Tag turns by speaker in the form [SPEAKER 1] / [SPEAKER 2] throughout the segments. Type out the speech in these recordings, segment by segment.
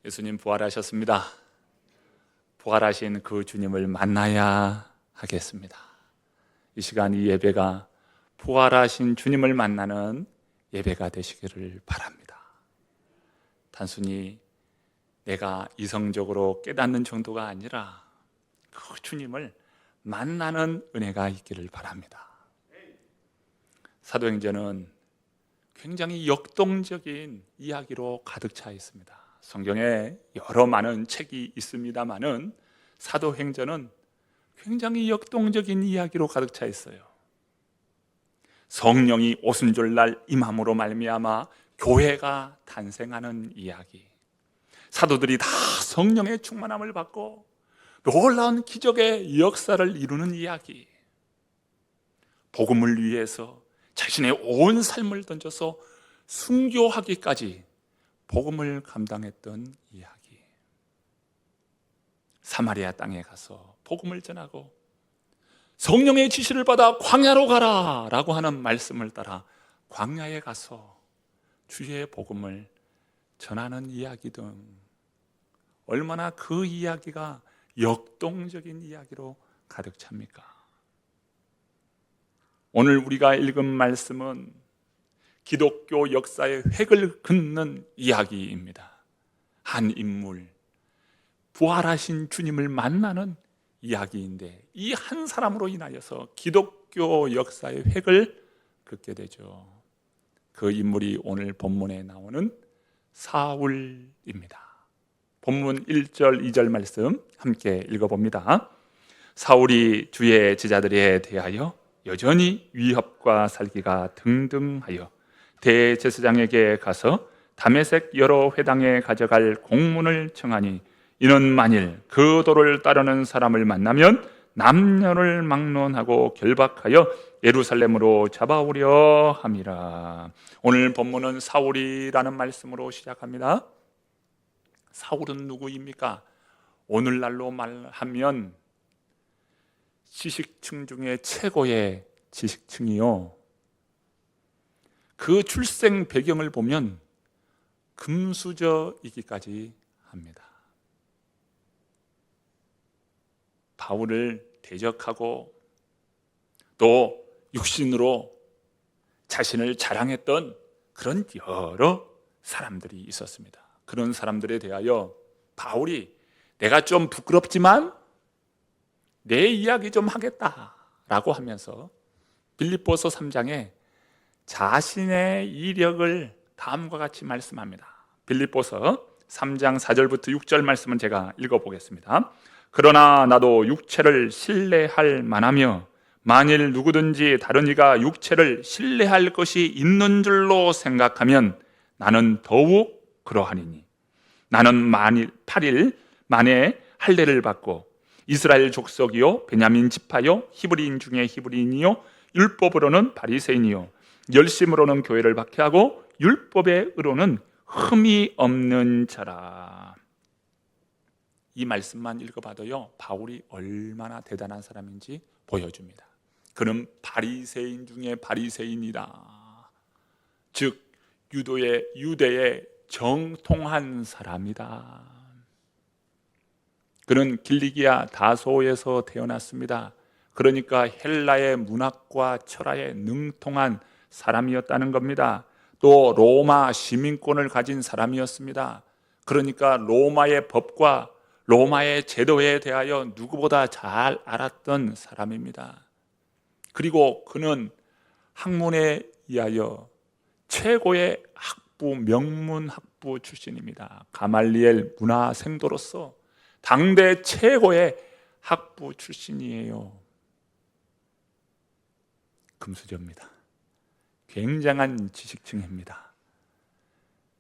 [SPEAKER 1] 예수님 부활하셨습니다. 부활하신 그 주님을 만나야 하겠습니다. 이 시간 이 예배가 부활하신 주님을 만나는 예배가 되시기를 바랍니다. 단순히 내가 이성적으로 깨닫는 정도가 아니라 그 주님을 만나는 은혜가 있기를 바랍니다. 사도행전은 굉장히 역동적인 이야기로 가득 차 있습니다. 성경에 여러 많은 책이 있습니다만은 사도행전은 굉장히 역동적인 이야기로 가득 차 있어요. 성령이 오순절날 임함으로 말미암아 교회가 탄생하는 이야기, 사도들이 다 성령의 충만함을 받고 놀라운 기적의 역사를 이루는 이야기, 복음을 위해서 자신의 온 삶을 던져서 순교하기까지 복음을 감당했던 이야기, 사마리아 땅에 가서 복음을 전하고 성령의 지시를 받아 광야로 가라 라고 하는 말씀을 따라 광야에 가서 주의 복음을 전하는 이야기 등 얼마나 그 이야기가 역동적인 이야기로 가득 찹니까? 오늘 우리가 읽은 말씀은 기독교 역사의 획을 긋는 이야기입니다. 한 인물, 부활하신 주님을 만나는 이야기인데 이 한 사람으로 인하여서 기독교 역사의 획을 긋게 되죠. 그 인물이 오늘 본문에 나오는 사울입니다. 본문 1절, 2절 말씀 함께 읽어봅니다. 사울이 주의 제자들에 대하여 여전히 위협과 살기가 등등하여 대제사장에게 가서 다메섹 여러 회당에 가져갈 공문을 청하니 이는 만일 그 도를 따르는 사람을 만나면 남녀를 막론하고 결박하여 예루살렘으로 잡아오려 함이라. 오늘 본문은 사울이라는 말씀으로 시작합니다. 사울은 누구입니까? 오늘날로 말하면 지식층 중에 최고의 지식층이요, 그 출생 배경을 보면 금수저이기까지 합니다. 바울을 대적하고 또 육신으로 자신을 자랑했던 그런 여러 사람들이 있었습니다. 그런 사람들에 대하여 바울이 내가 좀 부끄럽지만 내 이야기 좀 하겠다라고 하면서 빌립보서 3장에 자신의 이력을 다음과 같이 말씀합니다. 빌립보서 3장 4절부터 6절 말씀은 제가 읽어보겠습니다. 그러나 나도 육체를 신뢰할 만하며 만일 누구든지 다른 이가 육체를 신뢰할 것이 있는 줄로 생각하면 나는 더욱 그러하니니 나는 만일 8일 만에 할례를 받고 이스라엘 족속이요 베냐민 지파요 히브리인 중에 히브리인이요 율법으로는 바리새인이요 열심으로는 교회를 박해하고 율법의 의로는 흠이 없는 자라. 이 말씀만 읽어봐도요 바울이 얼마나 대단한 사람인지 보여줍니다. 그는 바리새인 중에 바리새인이다. 즉 유대의 정통한 사람이다. 그는 길리기아 다소에서 태어났습니다. 그러니까 헬라의 문학과 철학에 능통한 사람이었다는 겁니다. 또 로마 시민권을 가진 사람이었습니다. 그러니까 로마의 법과 로마의 제도에 대하여 누구보다 잘 알았던 사람입니다. 그리고 그는 학문에 의하여 최고의 명문 학부 출신입니다. 가말리엘 문화생도로서 당대 최고의 학부 출신이에요. 금수저입니다. 굉장한 지식층입니다.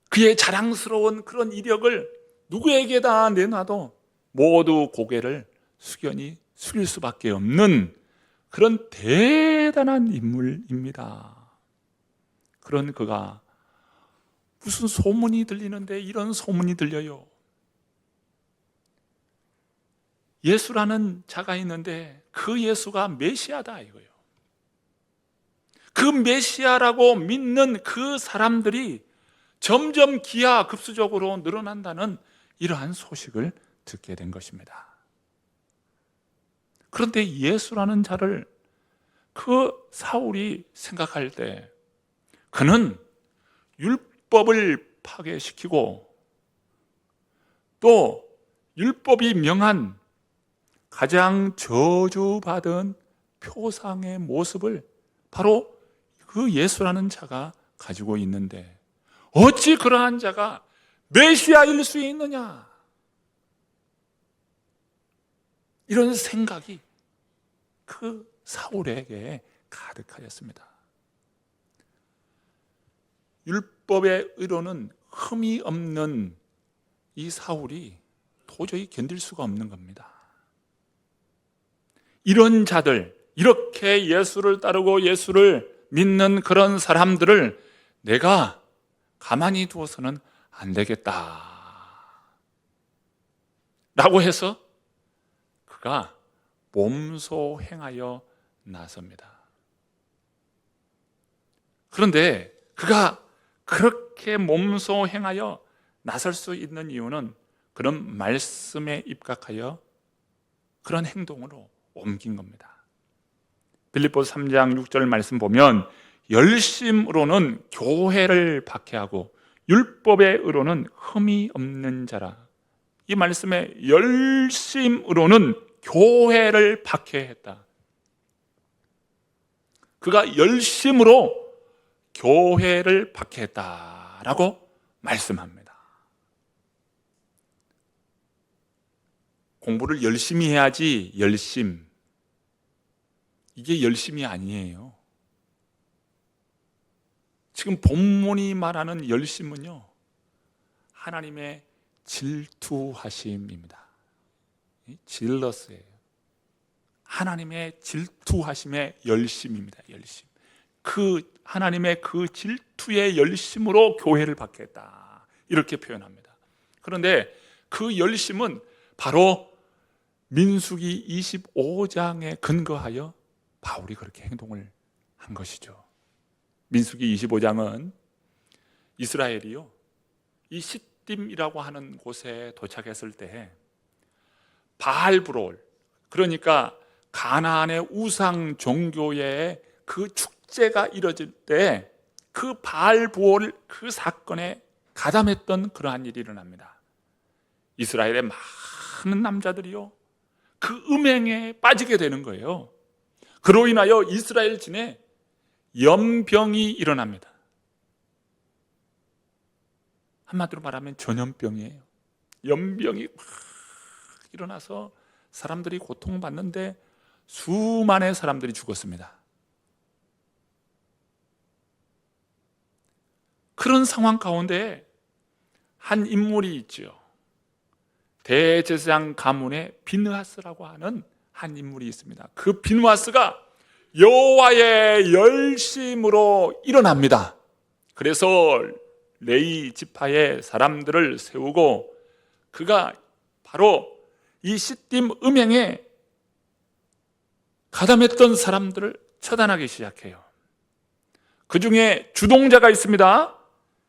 [SPEAKER 1] 그의 자랑스러운 그런 이력을 누구에게다 내놔도 모두 고개를 숙연히 숙일 수밖에 없는 그런 대단한 인물입니다. 그런 그가 무슨 소문이 들리는데 이런 소문이 들려요. 예수라는 자가 있는데 그 예수가 메시아다 이거예요. 그 메시아라고 믿는 그 사람들이 점점 기하급수적으로 늘어난다는 이러한 소식을 듣게 된 것입니다. 그런데 예수라는 자를 그 사울이 생각할 때 그는 율법을 파괴시키고 또 율법이 명한 가장 저주받은 표상의 모습을 바로 그 예수라는 자가 가지고 있는데 어찌 그러한 자가 메시아일 수 있느냐, 이런 생각이 그 사울에게 가득하였습니다. 율법의 의로는 흠이 없는 이 사울이 도저히 견딜 수가 없는 겁니다. 이런 자들, 이렇게 예수를 따르고 예수를 믿는 그런 사람들을 내가 가만히 두어서는 안 되겠다 라고 해서 그가 몸소 행하여 나섭니다. 그런데 그가 그렇게 몸소 행하여 나설 수 있는 이유는 그런 말씀에 입각하여 그런 행동으로 옮긴 겁니다. 빌립보서 3장 6절 말씀 보면 열심으로는 교회를 박해하고 율법의 의로는 흠이 없는 자라. 이 말씀에 열심으로는 교회를 박해했다. 그가 열심으로 교회를 박해했다라고 말씀합니다. 공부를 열심히 해야지, 열심. 이게 열심이 아니에요. 지금 본문이 말하는 열심은요, 하나님의 질투하심입니다. 질러스예요. 하나님의 질투하심의 열심입니다. 열심. 그 하나님의 그 질투의 열심으로 교회를 박해했다, 이렇게 표현합니다. 그런데 그 열심은 바로 민수기 25장에 근거하여 바울이 그렇게 행동을 한 것이죠. 민수기 25장은 이스라엘이요, 이 시딤이라고 하는 곳에 도착했을 때 바알브롤, 그러니까 가나안의 우상 종교의 그 축제가 이뤄질 때 그 바알브올 그 사건에 가담했던 그러한 일이 일어납니다. 이스라엘의 많은 남자들이요, 그 음행에 빠지게 되는 거예요. 그로 인하여 이스라엘 진에 연병이 일어납니다. 한마디로 말하면 전염병이에요. 연병이 막 일어나서 사람들이 고통받는데 수많은 사람들이 죽었습니다. 그런 상황 가운데 한 인물이 있죠. 대제사장 가문의 비느하스라고 하는 한 인물이 있습니다. 그 비느하스가 여호와의 열심으로 일어납니다. 그래서 레위 지파의 사람들을 세우고 그가 바로 이 시딤 음행에 가담했던 사람들을 처단하기 시작해요. 그 중에 주동자가 있습니다.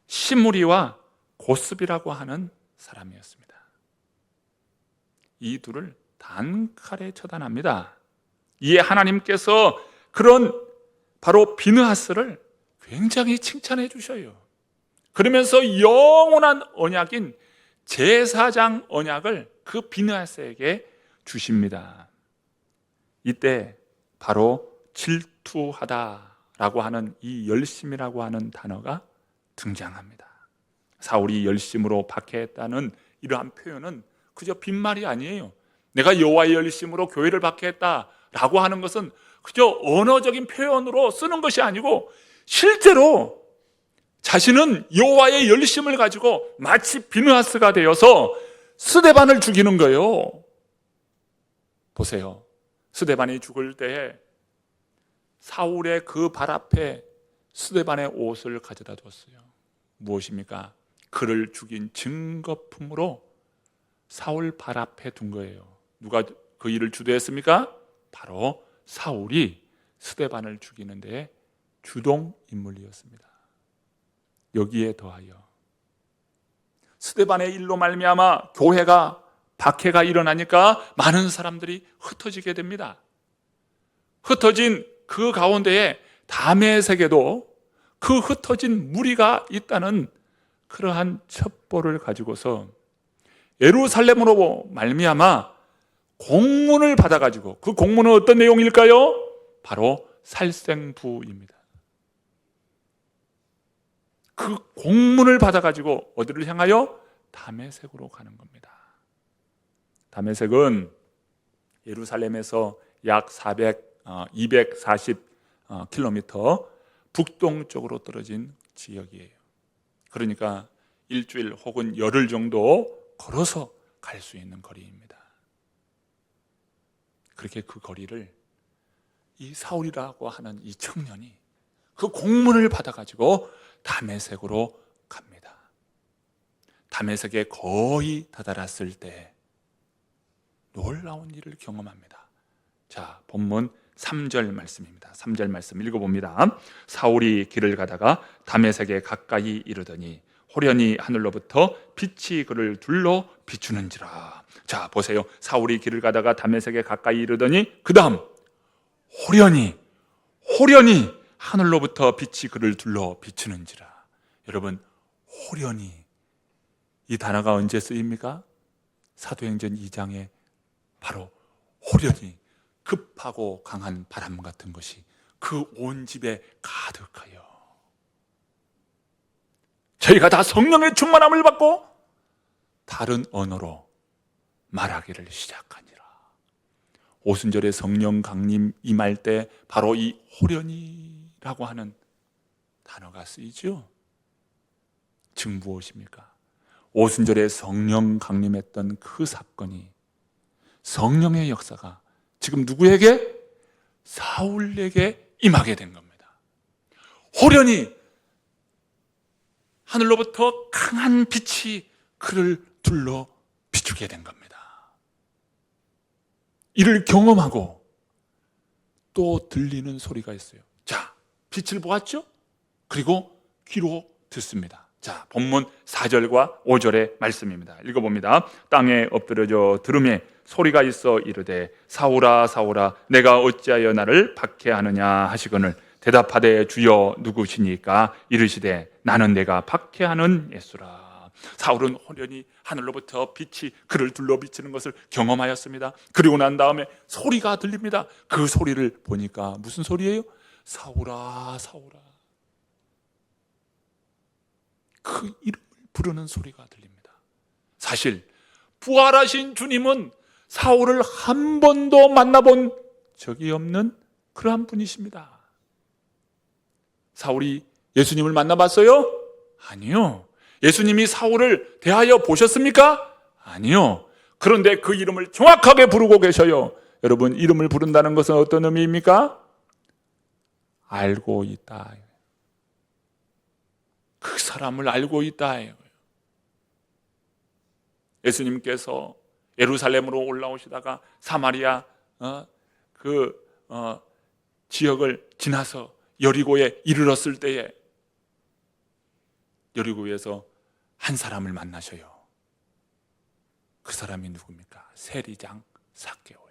[SPEAKER 1] 시므리와 고스비라고 하는 사람이었습니다. 이 둘을 단칼에 처단합니다. 이에 하나님께서 그런 바로 비느하스를 굉장히 칭찬해 주셔요. 그러면서 영원한 언약인 제사장 언약을 그 비느하스에게 주십니다. 이때 바로 질투하다라고 하는 이 열심이라고 하는 단어가 등장합니다. 사울이 열심으로 박해했다는 이러한 표현은 그저 빈말이 아니에요. 내가 여호와의 열심으로 교회를 박해했다라고 하는 것은 그저 언어적인 표현으로 쓰는 것이 아니고 실제로 자신은 여호와의 열심을 가지고 마치 비느하스가 되어서 스데반을 죽이는 거예요. 보세요. 스데반이 죽을 때에 사울의 그 발 앞에 스데반의 옷을 가져다 뒀어요. 무엇입니까? 그를 죽인 증거품으로 사울 발 앞에 둔 거예요. 누가 그 일을 주도했습니까? 바로 사울이 스데반을 죽이는 데 주동 인물이었습니다. 여기에 더하여 스데반의 일로 말미암아 교회가 박해가 일어나니까 많은 사람들이 흩어지게 됩니다. 흩어진 그 가운데에 다메섹에도 그 흩어진 무리가 있다는 그러한 첩보를 가지고서 예루살렘으로 말미암아 공문을 받아가지고, 그 공문은 어떤 내용일까요? 바로 살생부입니다. 그 공문을 받아가지고 어디를 향하여? 다메섹으로 가는 겁니다. 다메섹은 예루살렘에서 약 240km 북동쪽으로 떨어진 지역이에요. 그러니까 일주일 혹은 열흘 정도 걸어서 갈 수 있는 거리입니다. 그렇게 그 거리를 이 사울이라고 하는 이 청년이 그 공문을 받아가지고 다메섹으로 갑니다. 다메섹에 거의 다다랐을 때 놀라운 일을 경험합니다. 자, 본문 3절 말씀입니다. 3절 말씀 읽어봅니다. 사울이 길을 가다가 다메섹에 가까이 이르더니 호련히 하늘로부터 빛이 그를 둘러 비추는지라. 자, 보세요. 사울이 길을 가다가 다메섹에 가까이 이르더니 그 다음 호련히 하늘로부터 빛이 그를 둘러 비추는지라. 여러분, 호련히, 이 단어가 언제 쓰입니까? 사도행전 2장에 바로 호련히, 급하고 강한 바람 같은 것이 그 온 집에 가득하여 저희가 다 성령의 충만함을 받고 다른 언어로 말하기를 시작하니라. 오순절에 성령 강림 임할 때 바로 이 호련히라고 하는 단어가 쓰이죠. 즉 무엇입니까? 오순절에 성령 강림했던 그 사건이, 성령의 역사가 지금 누구에게? 사울에게 임하게 된 겁니다. 호련히 하늘로부터 강한 빛이 그를 둘러 비추게 된 겁니다. 이를 경험하고 또 들리는 소리가 있어요. 자, 빛을 보았죠? 그리고 귀로 듣습니다. 자, 본문 4절과 5절의 말씀입니다. 읽어봅니다. 땅에 엎드려져 들음에 소리가 있어 이르되 사울아 사울아 내가 어찌하여 나를 박해하느냐 하시거늘 대답하되 주여 누구시니까? 이르시되 나는 내가 박해하는 예수라. 사울은 호련히 하늘로부터 빛이 그를 둘러 비치는 것을 경험하였습니다. 그리고 난 다음에 소리가 들립니다. 그 소리를 보니까 무슨 소리예요? 사울아 사울아, 그 이름을 부르는 소리가 들립니다. 사실 부활하신 주님은 사울을 한 번도 만나본 적이 없는 그러한 분이십니다. 사울이 예수님을 만나봤어요? 아니요. 예수님이 사울을 대하여 보셨습니까? 아니요. 그런데 그 이름을 정확하게 부르고 계셔요. 여러분, 이름을 부른다는 것은 어떤 의미입니까? 알고 있다. 그 사람을 알고 있다. 예수님께서 예루살렘으로 올라오시다가 사마리아 지역을 지나서 여리고에 이르렀을 때에 여리고에서 한 사람을 만나셔요. 그 사람이 누굽니까? 세리장 삭개오요.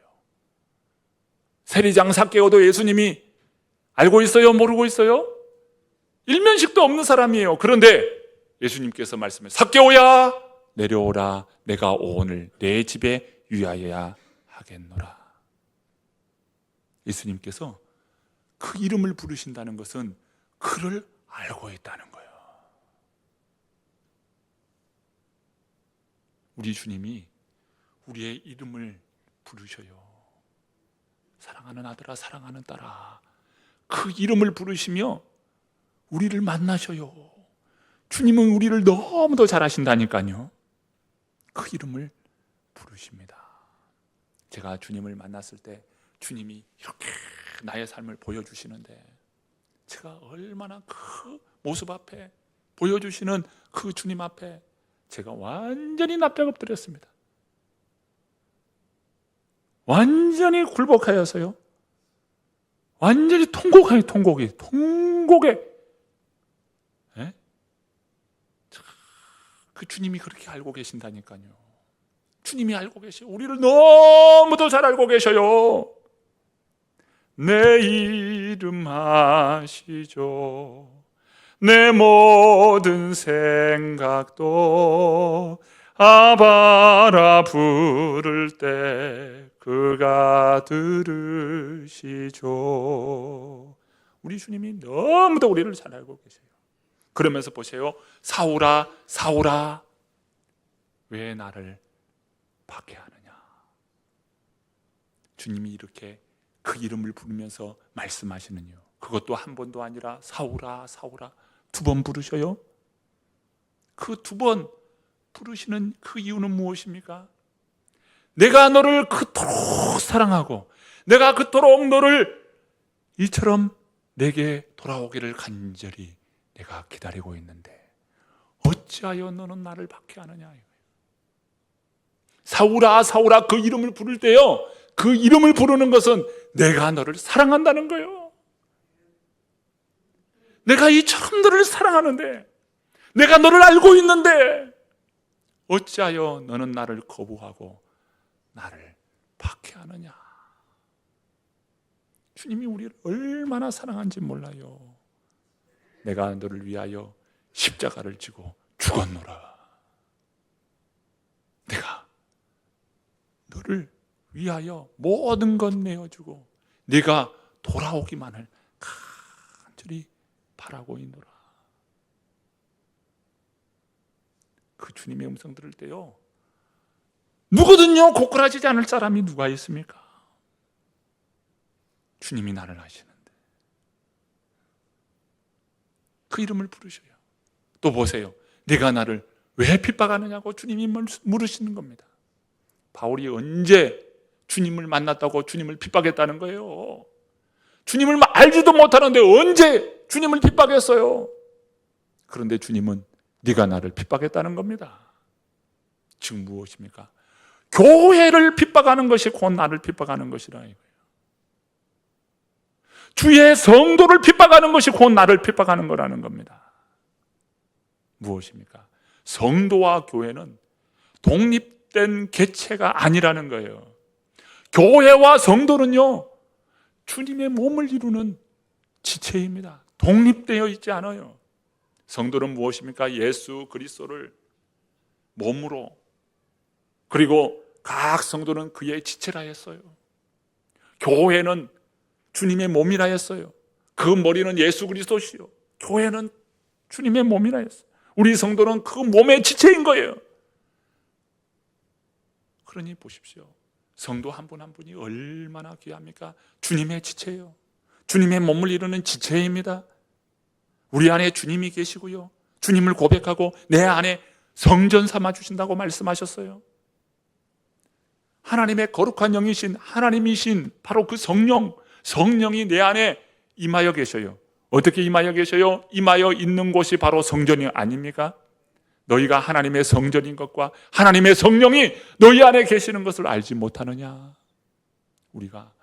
[SPEAKER 1] 세리장 삭개오도 예수님이 알고 있어요? 모르고 있어요? 일면식도 없는 사람이에요. 그런데 예수님께서 말씀해 삭개오야 내려오라. 내가 오늘 내 집에 유하여야 하겠노라. 예수님께서 그 이름을 부르신다는 것은 그를 알고 있다는 거예요. 우리 주님이 우리의 이름을 부르셔요. 사랑하는 아들아, 사랑하는 딸아. 그 이름을 부르시며 우리를 만나셔요. 주님은 우리를 너무도 잘 아신다니까요. 그 이름을 부르십니다. 제가 주님을 만났을 때 주님이 이렇게 나의 삶을 보여주시는데 제가 얼마나 그 모습 앞에, 보여주시는 그 주님 앞에 제가 완전히 납작 엎드렸습니다. 완전히 굴복하여서요. 완전히 통곡에 그 주님이 그렇게 알고 계신다니까요. 주님이 알고 계셔요. 우리를 너무도 잘 알고 계셔요. 내 이름 아시죠. 내 모든 생각도 아바라 부를 때 그가 들으시죠. 우리 주님이 너무도 우리를 잘 알고 계세요. 그러면서 보세요. 사울아 사울아 왜 나를 박해하느냐. 주님이 이렇게 그 이름을 부르면서 말씀하시는 이유, 그것도 한 번도 아니라 사울아 사울아 2번 부르셔요. 그 2번 부르시는 그 이유는 무엇입니까? 내가 너를 그토록 사랑하고 내가 그토록 너를 이처럼 내게 돌아오기를 간절히 내가 기다리고 있는데 어찌하여 너는 나를 박해하느냐. 사울아 사울아 그 이름을 부를 때요, 그 이름을 부르는 것은 내가 너를 사랑한다는 거예요. 내가 이처럼 너를 사랑하는데, 내가 너를 알고 있는데 어찌하여 너는 나를 거부하고 나를 박해하느냐. 주님이 우리를 얼마나 사랑한지 몰라요. 내가 너를 위하여 십자가를 지고 죽었노라. 내가 너를 위하여 모든 것 내어주고 네가 돌아오기만을 간절히 바라고 있노라. 그 주님의 음성 들을 때요, 누구든요 고꾸라지지 않을 사람이 누가 있습니까? 주님이 나를 아시는데 그 이름을 부르셔요. 또 보세요. 네가 나를 왜 핍박하느냐고 주님이 물으시는 겁니다. 바울이 언제 주님을 만났다고 주님을 핍박했다는 거예요? 주님을 알지도 못하는데 언제 주님을 핍박했어요? 그런데 주님은 네가 나를 핍박했다는 겁니다. 지금 무엇입니까? 교회를 핍박하는 것이 곧 나를 핍박하는 것이라 이거예요. 주의 성도를 핍박하는 것이 곧 나를 핍박하는 거라는 겁니다. 무엇입니까? 성도와 교회는 독립된 객체가 아니라는 거예요. 교회와 성도는요, 주님의 몸을 이루는 지체입니다. 독립되어 있지 않아요. 성도는 무엇입니까? 예수 그리스도를 몸으로, 그리고 각 성도는 그의 지체라 했어요. 교회는 주님의 몸이라 했어요. 그 머리는 예수 그리스도시요, 교회는 주님의 몸이라 했어요. 우리 성도는 그 몸의 지체인 거예요. 그러니 보십시오. 성도 한 분 한 분이 얼마나 귀합니까? 주님의 지체예요. 주님의 몸을 이루는 지체입니다. 우리 안에 주님이 계시고요, 주님을 고백하고 내 안에 성전 삼아 주신다고 말씀하셨어요. 하나님의 거룩한 영이신 하나님이신 바로 그 성령이 내 안에 임하여 계셔요. 어떻게 임하여 계셔요? 임하여 있는 곳이 바로 성전이 아닙니까? 너희가 하나님의 성전인 것과 하나님의 성령이 너희 안에 계시는 것을 알지 못하느냐. 우리가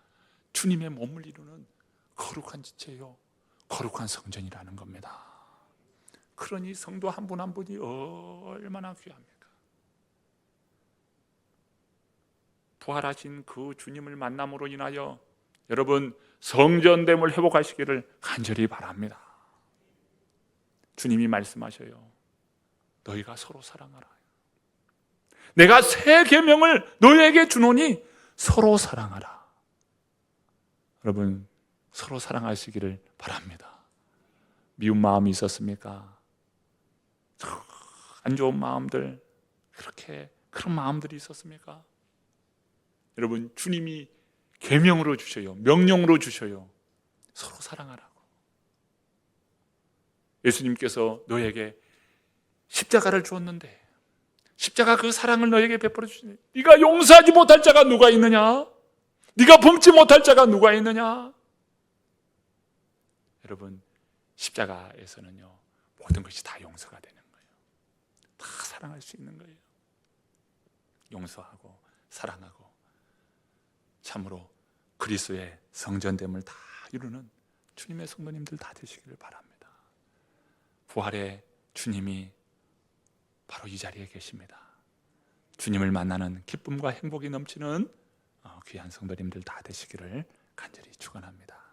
[SPEAKER 1] 주님의 몸을 이루는 거룩한 지체요, 거룩한 성전이라는 겁니다. 그러니 성도 한 분 한 분이 얼마나 귀합니까? 부활하신 그 주님을 만남으로 인하여 여러분 성전됨을 회복하시기를 간절히 바랍니다. 주님이 말씀하셔요. 너희가 서로 사랑하라. 내가 새 계명을 너희에게 주노니 서로 사랑하라. 여러분 서로 사랑하시기를 바랍니다. 미운 마음이 있었습니까? 안 좋은 마음들, 그런 마음들이 있었습니까? 여러분 주님이 계명으로 주셔요. 명령으로 주셔요. 서로 사랑하라고. 예수님께서 너에게 십자가를 주었는데 십자가 그 사랑을 너에게 베풀어 주시네. 네가 용서하지 못할 자가 누가 있느냐? 네가 범치 못할 자가 누가 있느냐? 여러분 십자가에서는요 모든 것이 다 용서가 되는 거예요. 다 사랑할 수 있는 거예요. 용서하고 사랑하고 참으로 그리스도의 성전됨을 다 이루는 주님의 성도님들 다 되시기를 바랍니다. 부활의 주님이 바로 바로 이 자리에 계십니다. 주님을 만나는 기쁨과 행복이 넘치는 귀한 성도님들 다 되시기를 간절히 축원합니다.